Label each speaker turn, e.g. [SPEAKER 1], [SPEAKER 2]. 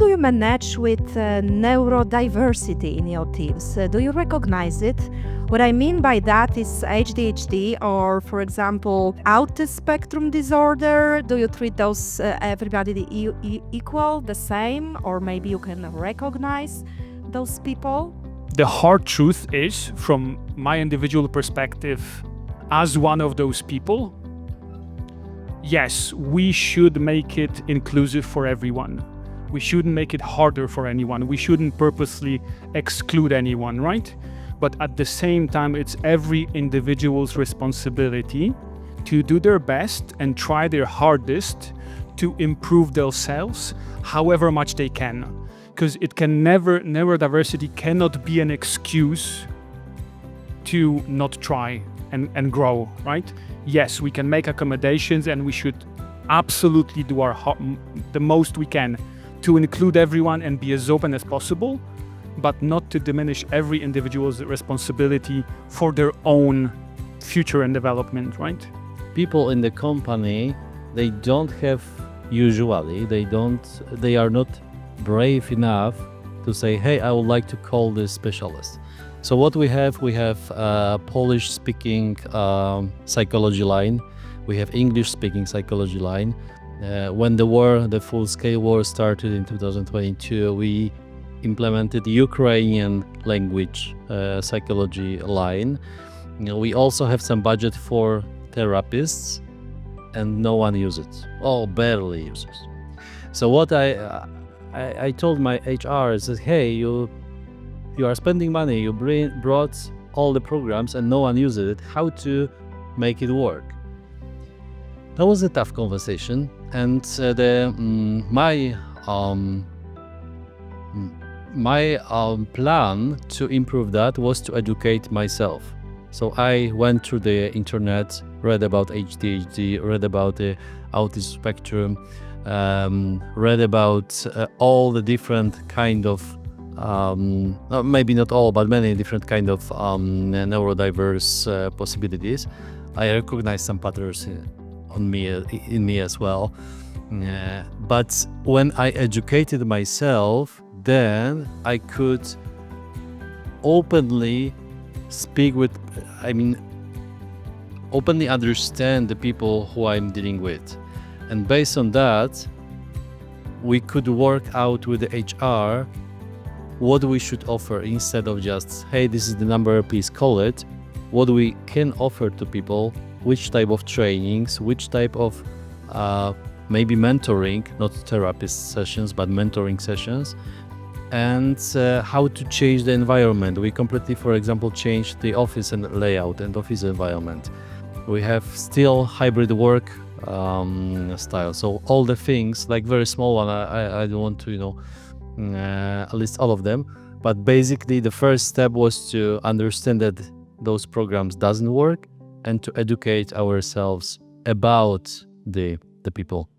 [SPEAKER 1] do you manage with neurodiversity in your teams? Do you recognize it? What I mean by that is ADHD or, for example, autism spectrum disorder. Do you treat those everybody equal, the same, or maybe you can recognize those people?
[SPEAKER 2] The hard truth is, from my individual perspective, as one of those people, yes, we should make it inclusive for everyone. We shouldn't make it harder for anyone. We shouldn't purposely exclude anyone, right? But at the same time, it's every individual's responsibility to do their best and try their hardest to improve themselves however much they can. Because neurodiversity cannot be an excuse to not try and grow, right? Yes, we can make accommodations and we should absolutely do the most we can to include everyone and be as open as possible, but not to diminish every individual's responsibility for their own future and development, right?
[SPEAKER 3] People in the company, they are not brave enough to say, hey, I would like to call this specialist. So what we have a Polish-speaking psychology line, we have English-speaking psychology line. When the full-scale war started in 2022, we implemented Ukrainian language psychology line. We also have some budget for therapists, and no one uses it, or barely uses. So what I told my HR is that, hey, you are spending money, you brought all the programs and no one uses it, how to make it work? That was a tough conversation, and my plan to improve that was to educate myself. So I went through the internet, read about ADHD, read about the autism spectrum, read about all the different kind of, maybe not all, but many different kind of neurodiverse possibilities. I recognize some patterns in me as well. But when I educated myself, then I could openly openly understand the people who I'm dealing with. And based on that, we could work out with the HR what we should offer instead of just, hey, this is the number, please call it. What we can offer to people, which type of trainings, which type of maybe mentoring, not therapist sessions, but mentoring sessions, and how to change the environment. We completely, for example, changed the office and layout and office environment. We have still hybrid work style. So all the things, like very small one, I don't want to, list all of them. But basically, the first step was to understand that those programs doesn't work and to educate ourselves about the people.